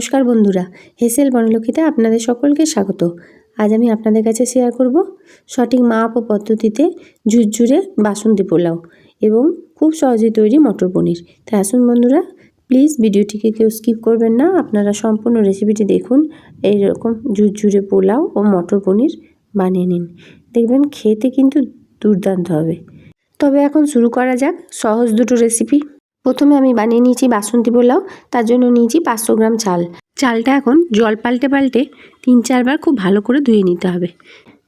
নমস্কার বন্ধুরা, হেসেল বনলক্ষীতে আপনাদের সকলকে স্বাগত। আজ আমি আপনাদের কাছে শেয়ার করব সঠিক মাপ ও পদ্ধতিতে ঝুরঝুরে বাসন্তী পোলাও এবং খুব সহজে তৈরি মটর পনির। তাই আসুন বন্ধুরা, প্লিজ ভিডিওটিকে কেউ স্কিপ করবেন না, আপনারা সম্পূর্ণ রেসিপিটি দেখুন। এইরকম ঝুরঝুরে পোলাও ও মটর পনির বানিয়ে নিন, দেখবেন খেতে কিন্তু দুর্দান্ত হবে। তবে এখন শুরু করা যাক সহজ দুটো রেসিপি। প্রথমে আমি বানিয়ে নিয়েছি বাসন্তী পোলাও, তার জন্য নিয়েছি 500 গ্রাম চাল। চালটা এখন জল পাল্টে 3-4 বার খুব ভালো করে ধুয়ে নিতে হবে,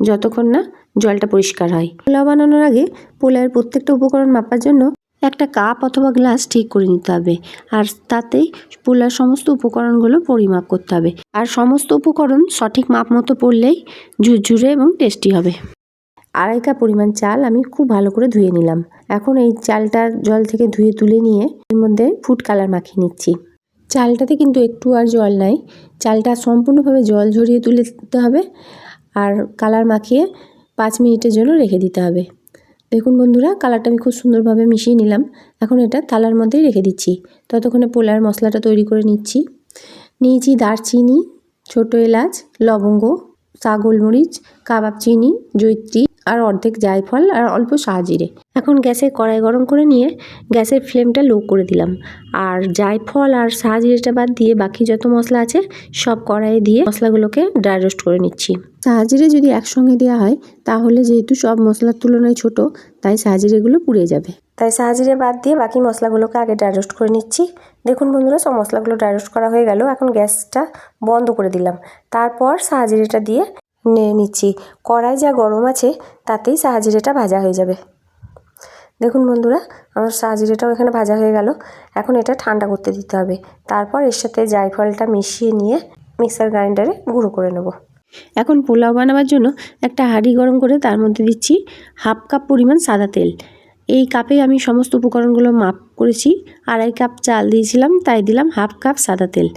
যতক্ষণ না জলটা পরিষ্কার হয়। পোলাও বানানোর আগে পোলাওয়ের প্রত্যেকটা উপকরণ মাপার জন্য একটা কাপ অথবা গ্লাস ঠিক করে নিতে হবে, আর তাতেই পোলাওর সমস্ত উপকরণগুলো পরিমাপ করতে হবে। আর সমস্ত উপকরণ সঠিক মাপ মতো পড়লেই ঝুরঝুরে এবং টেস্টি হবে। 2.5 কাপ পরিমাণ চাল আমি খুব ভালো করে ধুয়ে নিলাম। এখন এই চালটা জল থেকে ধুয়ে তুলে নিয়ে এর মধ্যে ফুড কালার মাখিয়ে নিচ্ছি। চালটাতে কিন্তু একটু আর জল নাই, চালটা সম্পূর্ণভাবে জল ঝরিয়ে তুলে দিতে হবে আর কালার মাখিয়ে 5 মিনিটের জন্য রেখে দিতে হবে। দেখুন বন্ধুরা, কালারটা আমি খুব সুন্দরভাবে মিশিয়ে নিলাম। এখন এটা থালার মধ্যেই রেখে দিচ্ছি। ততক্ষণে পোলাওর মশলাটা তৈরি করে নিয়েছি দারচিনি, ছোট এলাচ, লবঙ্গ, গোলমরিচ, কাবাব চিনি, জয়িত্রী আর অর্ধেক জায়ফল আর অল্প শাহজিরে। এখন গ্যাসে কড়াই গরম করে নিয়ে গ্যাসের ফ্লেমটা লো করে দিলাম, আর জায়ফল আর শাহজিরেটা বাদ দিয়ে বাকি যত মশলা আছে সব কড়াইয়ে দিয়ে মশলাগুলোকে ড্রাই রোস্ট করে নিচ্ছি। শাহজিরে যদি একসঙ্গে দেওয়া হয় তাহলে যেহেতু সব মশলার তুলনায় ছোট, তাই শাহজিরেগুলো পুড়ে যাবে। তাই শাহজিরে বাদ দিয়ে বাকি মশলাগুলোকে আগে ড্রাই রোস্ট করে নিচ্ছি। দেখুন বন্ধুরা, সব মশলাগুলো ড্রাই রোস্ট করা হয়ে গেল। এখন গ্যাসটা বন্ধ করে দিলাম, তারপর শাহজিরেটা দিয়ে নিয়ে নিচ্ছি। কড়াই যা গরম আছে তাতেই শাহজিরেটা ভাজা হয়ে যাবে। দেখুন বন্ধুরা, আমার শাহজিরেটাও এখানে ভাজা হয়ে গেল। এখন এটা ঠান্ডা করতে দিতে হবে, তারপর এর সাথে জায়ফলটা মিশিয়ে নিয়ে মিক্সার গ্রাইন্ডারে গুঁড়ো করে নেব। এখন পোলাও বানাবার জন্য একটা হাঁড়ি গরম করে তার মধ্যে দিচ্ছি 1/2 কাপ পরিমাণ সাদা তেল। এই কাপে আমি সমস্ত উপকরণগুলো মাপ করেছি। 2.5 কাপ চাল দিয়েছিলাম, তাই দিলাম 1/2 কাপ সাদা তেল।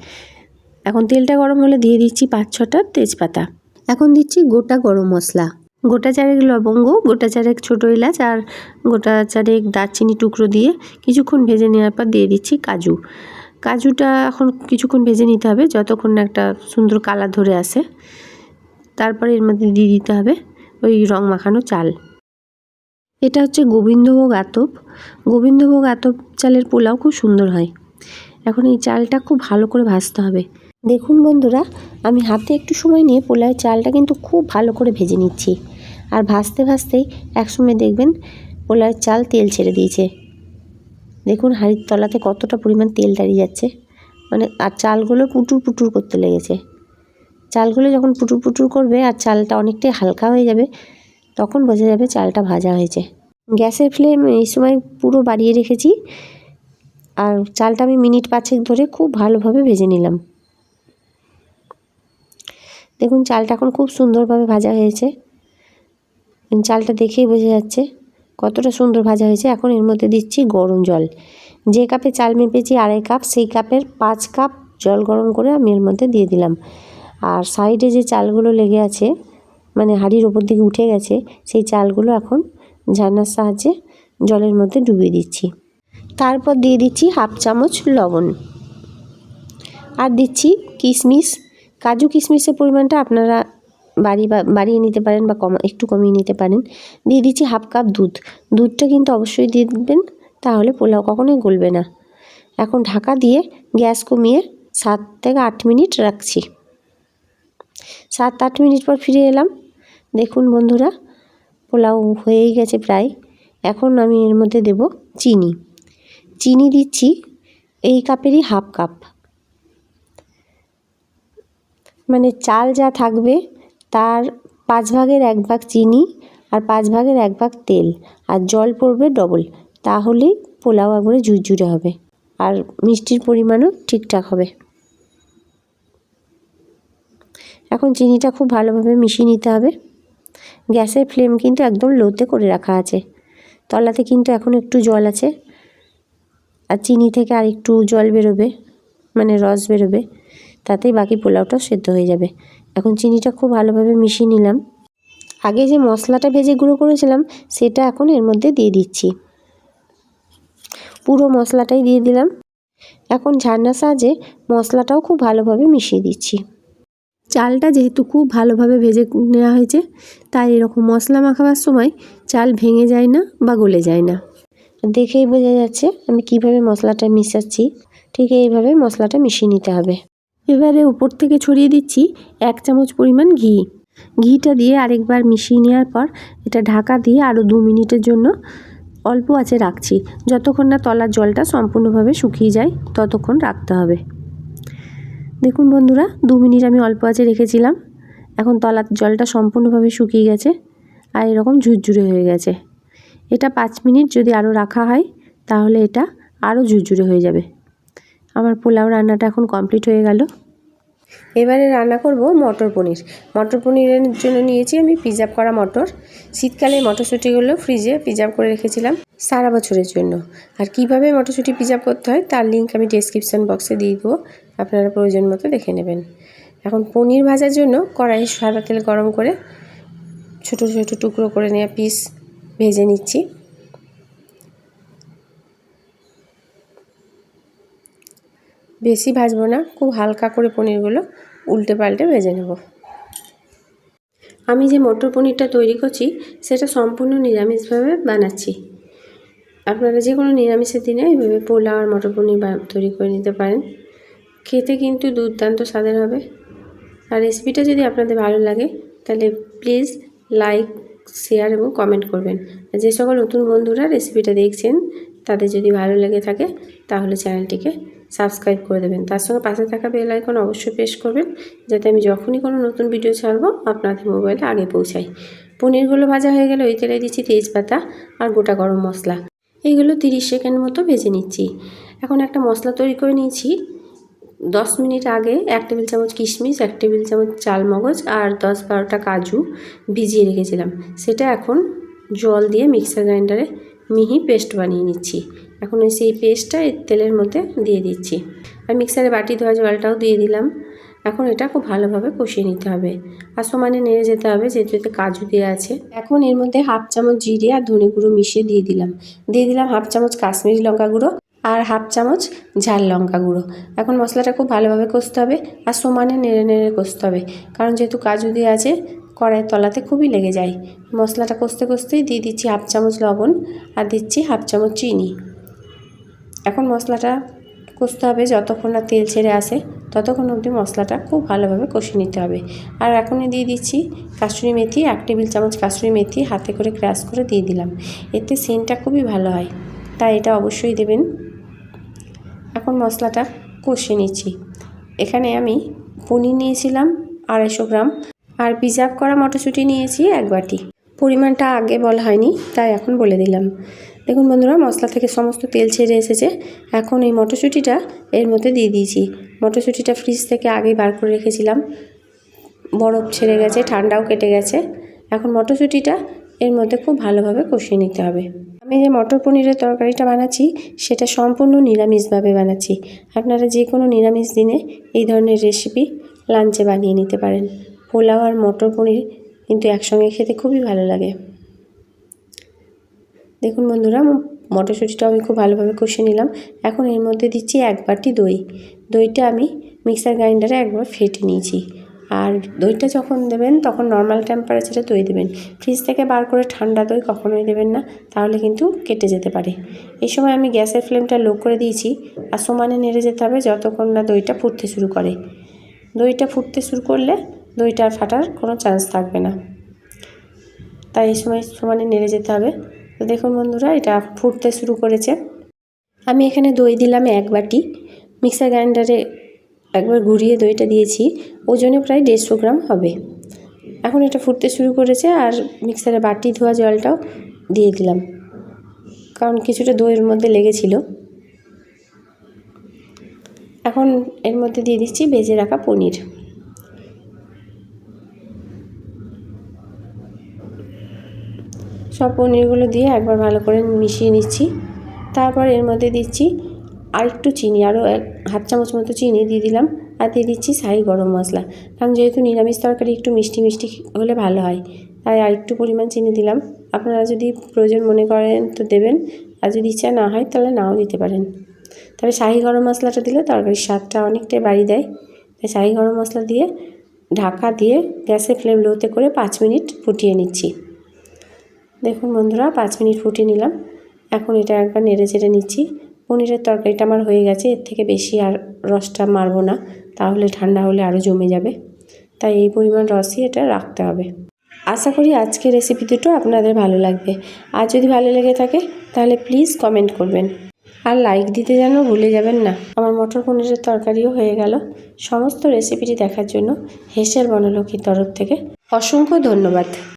এখন তেলটা গরম হলে দিয়ে দিচ্ছি 5-6টা তেজপাতা। এখন দিচ্ছি গোটা গরম মশলা, গোটা 4 লবঙ্গ, গোটা 4 ছোট এলাচ আর গোটা 4 দারচিনি টুকরো দিয়ে কিছুক্ষণ ভেজে নেওয়ার পর দিয়ে দিচ্ছি কাজু। কাজুটা এখন কিছুক্ষণ ভেজে নিতে হবে যতক্ষণ না একটা সুন্দর কালার ধরে আসে। তারপরে এর মধ্যে দিয়ে দিতে হবে ওই রং মাখানো চাল। এটা হচ্ছে গোবিন্দভোগ আতপ। গোবিন্দভোগ আতপ চালের পোলাও খুব সুন্দর হয়। এখন এই চালটা খুব ভালো করে ভাজতে হবে। দেখুন বন্ধুরা, আমি হাতে একটু সময় নিয়ে পোলাওয়ের চালটা কিন্তু খুব ভালো করে ভেজে নিচ্ছি, আর ভাজতে ভাজতেই একসময় দেখবেন পোলাওয়ের চাল তেল ছেড়ে দিয়েছে। দেখুন হাঁড়ির তলাতে কতটা পরিমাণ তেল দাঁড়িয়ে যাচ্ছে, আর চালগুলো পুটুর পুটুর করতে লেগেছে। চালগুলো যখন পুটুর পুটুর করবে আর চালটা অনেকটাই হালকা হয়ে যাবে, তখন বোঝা যাবে চালটা ভাজা হয়েছে। গ্যাসের ফ্লেম এই সময় পুরো বাড়িয়ে রেখেছি, আর চালটা আমি মিনিট 5 ধরে খুব ভালোভাবে ভেজে নিলাম। দেখুন চালটা এখন খুব সুন্দরভাবে ভাজা হয়েছে, চালটা দেখেই বোঝা যাচ্ছে কতটা সুন্দর ভাজা হয়েছে। এখন এর মধ্যে দিচ্ছি গরম জল। যে কাপে চাল মেপেছি 2.5 কাপ, সেই কাপের 5 কাপ জল গরম করে আমি এর মধ্যে দিয়ে দিলাম। আর সাইডে যে চালগুলো লেগে আছে, হাঁড়ির ওপর দিকে উঠে গেছে, সেই চালগুলো এখন ঝারনার সাহায্যে জলের মধ্যে ডুবিয়ে দিচ্ছি। তারপর দিয়ে দিচ্ছি 1/2 চামচ লবণ, আর দিচ্ছি কিশমিশ। কাজু কিশমিশের পরিমাণটা আপনারা বাড়িয়ে নিতে পারেন বা একটু কমিয়ে নিতে পারেন। দিয়ে দিচ্ছি 1/2 কাপ দুধ। দুধটা কিন্তু অবশ্যই দিয়ে দেবেন, তাহলে পোলাও কখনোই গলবে না। এখন ঢাকা দিয়ে গ্যাস কমিয়ে 7 থেকে 8 মিনিট রাখছি। 7-8 মিনিট পর ফিরে এলাম। দেখুন বন্ধুরা, পোলাও হয়েই গেছে প্রায়। এখন আমি এর মধ্যে দেব চিনি। চিনি দিচ্ছি এই কাপেরই 1/2 কাপ। চাল যা থাকবে তার 5 ভাগের 1 ভাগ চিনি আর 5 ভাগের 1 ভাগ তেল, আর জল পড়বে ডবল। তাহলেই পোলাও একবারে ঝুরঝুরে হবে, আর মিষ্টির পরিমাণও ঠিকঠাক হবে। এখন চিনিটা খুব ভালোভাবে মিশিয়ে নিতে হবে। গ্যাসের ফ্লেম কিন্তু একদম লোতে করে রাখা আছে। তলাতে কিন্তু এখন একটু জল আছে, আর চিনি থেকে আর একটু জল বেরোবে, রস বেরোবে, তাতেই বাকি পোলাওটাও সেদ্ধ হয়ে যাবে। এখন চিনিটা খুব ভালোভাবে মিশিয়ে নিলাম। আগে যে মশলাটা ভেজে গুঁড়ো করেছিলাম সেটা এখন এর মধ্যে দিয়ে দিচ্ছি। পুরো মশলাটাই দিয়ে দিলাম। এখন ঝাড়নার সাহায্যে মশলাটাও খুব ভালোভাবে মিশিয়ে দিচ্ছি। চালটা যেহেতু খুব ভালোভাবে ভেজে নেওয়া হয়েছে, তাই এরকম মশলা মাখাবার সময় চাল ভেঙে যায় না বা গলে যায় না। দেখেই বোঝা যাচ্ছে আমি কিভাবে মশলাটা মিশাচ্ছি। ঠিক এইভাবে মশলাটা মিশিয়ে নিতে হবে। এবারে উপর থেকে ছড়িয়ে দিচ্ছি 1 চামচ পরিমাণ ঘি। ঘিটা দিয়ে আরেকবার মিশিয়ে নেওয়ার পর এটা ঢাকা দিয়ে আরও 2 মিনিটের জন্য অল্প আঁচে রাখছি। যতক্ষণ না তলার জলটা সম্পূর্ণভাবে শুকিয়ে যায় ততক্ষণ রাখতে হবে। দেখুন বন্ধুরা, 2 মিনিট আমি অল্প আঁচে রেখেছিলাম। এখন তলার জলটা সম্পূর্ণভাবে শুকিয়ে গেছে আর এরকম ঝুরঝুরে হয়ে গেছে। এটা 5 মিনিট যদি আরও রাখা হয় তাহলে এটা আরও ঝুরঝুরে হয়ে যাবে। আমার পোলাও রান্নাটা এখন কমপ্লিট হয়ে গেল। এবারে রান্না করব মটর পনির। মটর পনিরের জন্য নিয়েছি আমি প্রিজার্ভ করা মটর। শীতকালে মটরশুঁটিগুলো ফ্রিজে প্রিজার্ভ করে রেখেছিলাম সারা বছরের জন্য। আর কিভাবে মটরশুঁটি প্রিজার্ভ করতে হয় তার লিঙ্ক আমি ডেসক্রিপশন বক্সে দিয়ে দেবো, আপনারা প্রয়োজন মতো দেখে নেবেন। এখন পনির ভাজার জন্য কড়াইয়ে সাদা তেল গরম করে ছোট ছোট টুকরো করে নেওয়া পিস ভেজে নিচ্ছি। বেশি ভাজবো না, খুব হালকা করে পনিরগুলো উল্টে পাল্টে ভেজে নেব। আমি যে মটর পনিরটা তৈরি করছি সেটা সম্পূর্ণ নিরামিষভাবে বানাচ্ছি। আপনারা যে কোনো নিরামিষের দিনে এইভাবে পোলাও আর মটর পনির তৈরি করে নিতে পারেন। খেতে কিন্তু দুর্দান্ত স্বাদের হবে। আর রেসিপিটা যদি আপনাদের ভালো লাগে তাহলে প্লিজ লাইক, শেয়ার এবং কমেন্ট করবেন। আর যে সকল নতুন বন্ধুরা রেসিপিটা দেখছেন তাদের যদি ভালো লেগে থাকে তাহলে চ্যানেলটিকে সাবস্ক্রাইব করে দেবেন। তার সঙ্গে পাশে থাকা বেল আইকন অবশ্যই প্রেস করবেন, যাতে আমি যখনই কোনো নতুন ভিডিও ছাড়বো আপনাদের মোবাইলে আগে পৌঁছাই। পনিরগুলো ভাজা হয়ে গেলে ওই তেলে দিচ্ছি তেজপাতা আর গোটা গরম মশলা। এইগুলো 30 সেকেন্ড মতো ভেজে নিচ্ছি। এখন একটা মশলা তৈরি করে নিয়েছি। 10 মিনিট আগে 1 টেবিল চামচ কিশমিশ, 1 টেবিল চামচ চালমগজ আর 10-12টা কাজু ভিজিয়ে রেখেছিলাম। সেটা এখন জল দিয়ে মিক্সার গ্রাইন্ডারে মিহি পেস্ট বানিয়ে নিচ্ছি। এখন সেই পেস্টটা এই তেলের মধ্যে দিয়ে দিচ্ছি। আর মিক্সারে বাটি ধোয়া জলটাও দিয়ে দিলাম। এখন এটা খুব ভালোভাবে কষিয়ে নিতে হবে আর সমানে নেড়ে যেতে হবে, যেহেতু এতে কাজু দেওয়া আছে। এখন এর মধ্যে 1/2 চামচ জিরে আর ধনে গুঁড়ো মিশিয়ে দিয়ে দিলাম 1/2 চামচ কাশ্মীরি লঙ্কা গুঁড়ো আর 1/2 চামচ ঝাল লঙ্কা গুঁড়ো। এখন মশলাটা খুব ভালোভাবে কষতে হবে আর সমানে নেড়ে নেড়ে কষতে হবে, কারণ যেহেতু কাজু দেওয়া আছে কড়াইয়ের তলাতে খুবই লেগে যায়। মশলাটা কষতে কষতেই দিয়ে দিচ্ছি 1/2 চামচ লবণ আর দিচ্ছি 1/2 চামচ চিনি। এখন মশলাটা কষতে হবে যতক্ষণ না তেল ছেড়ে আসে, ততক্ষণ অবধি মশলাটা খুব ভালোভাবে কষিয়ে নিতে হবে। আর এখনই দিয়ে দিচ্ছি কাসুরি মেথি, 1 টেবিল চামচ কাসুরি মেথি হাতে করে ক্রাশ করে দিয়ে দিলাম। এতে সেন্টটা খুবই ভালো হয়, তাই এটা অবশ্যই দেবেন। এখন মশলাটা কষিয়ে নিচ্ছি। এখানে আমি পনির নিয়েছিলাম 250 গ্রাম আর প্রিজার্ভ করা মটরশুঁটি নিয়েছি 1 বাটি। পরিমাণটা আগে বলা হয়নি তাই এখন বলে দিলাম। দেখুন বন্ধুরা, মশলা থেকে সমস্ত তেল ছেড়ে এসেছে। এখন এই মটরশুঁটিটা এর মধ্যে দিয়ে দিয়েছি। মটরশুঁটিটা ফ্রিজ থেকে আগেই বার করে রেখেছিলাম, বরফ ছেড়ে গেছে, ঠান্ডাও কেটে গেছে। এখন মটরশুঁটিটা এর মধ্যে খুব ভালোভাবে কষিয়ে নিতে হবে। আমি যে মটর পনিরের তরকারিটা বানাচ্ছি সেটা সম্পূর্ণ নিরামিষভাবে বানাচ্ছি। আপনারা যে কোনো নিরামিষ দিনে এই ধরনের রেসিপি লাঞ্চে বানিয়ে নিতে পারেন। পোলাও আর মটর পনির কিন্তু একসঙ্গে খেতে খুবই ভালো লাগে। দেখুন বন্ধুরা, মটরশুঁটিটাও আমি খুব ভালোভাবে কষিয়ে নিলাম। এখন এর মধ্যে দিচ্ছি 1 বাটি দই। দইটা আমি মিক্সার গ্রাইন্ডারে একবার ফেটে নিয়েছি। আর দইটা যখন দেবেন তখন নর্মাল টেম্পারেচারে দই দেবেন। ফ্রিজ থেকে বার করে ঠান্ডা দই কখনোই দেবেন না, তাহলে কিন্তু কেটে যেতে পারে। এই সময় আমি গ্যাসের ফ্লেমটা লো করে দিয়েছি আর সমানে নেড়ে যেতে হবে যতক্ষণ না দইটা ফুটতে শুরু করে। দইটা ফুটতে শুরু করলে দইটা আর ফাটার কোনো চান্স থাকবে না, তাই এই সময় সমানে নেড়ে যেতে হবে। তো দেখুন বন্ধুরা, এটা ফুটতে শুরু করেছে। আমি এখানে দই দিলাম 1 বাটি। মিক্সার গ্রাইন্ডারে একবার ঘুরিয়ে দইটা দিয়েছি, ওজনে প্রায় 150 গ্রাম হবে। এখন এটা ফুটতে শুরু করেছে আর মিক্সারে বাটি ধোয়া জলটাও দিয়ে দিলাম, কারণ কিছুটা দইয়ের মধ্যে লেগেছিল। এখন এর মধ্যে দিয়ে দিচ্ছি ভেজে রাখা পনির। সব পনিরগুলো দিয়ে একবার ভালো করে মিশিয়ে নিচ্ছি। তারপর এর মধ্যে দিচ্ছি আরেকটু চিনি, আরও 1/2 চামচ মতো চিনি দিয়ে দিলাম আর দিয়ে দিচ্ছি শাহি গরম মশলা, কারণ যেহেতু নিরামিষ তরকারি একটু মিষ্টি মিষ্টি হলে ভালো হয়, তাই আরেকটু পরিমাণ চিনি দিলাম। আপনারা যদি প্রয়োজন মনে করেন তো দেবেন, আর যদি ইচ্ছা না হয় তাহলে নাও দিতে পারেন। তা তবে শাহি গরম মশলাটা দিলে তরকারির স্বাদটা অনেকটাই বাড়িয়ে দেয়। তাই শাহি গরম মশলা দিয়ে ঢাকা দিয়ে গ্যাসের ফ্লেম লোতে করে 5 মিনিট ফুটিয়ে নিচ্ছি। দেখুন বন্ধুরা, 5 মিনিট ফুটিয়ে নিলাম। এখন এটা একবার নেড়ে চেড়ে নিচ্ছি। পনিরের তরকারিটা আমার হয়ে গেছে, এর থেকে বেশি আর রসটা মারবো না, তাহলে ঠান্ডা হলে আরও জমে যাবে। তাই এই পরিমাণ রসই এটা রাখতে হবে। আশা করি আজকের রেসিপি দুটো আপনাদের ভালো লাগবে। আর যদি ভালো লেগে থাকে তাহলে প্লিজ কমেন্ট করবেন, আর লাইক দিতে যেন ভুলে যাবেন না। আমার মটর পনিরের তরকারিও হয়ে গেল। সমস্ত রেসিপিটি দেখার জন্য হেসেল বনলক্ষ্মীর তরফ থেকে অসংখ্য ধন্যবাদ।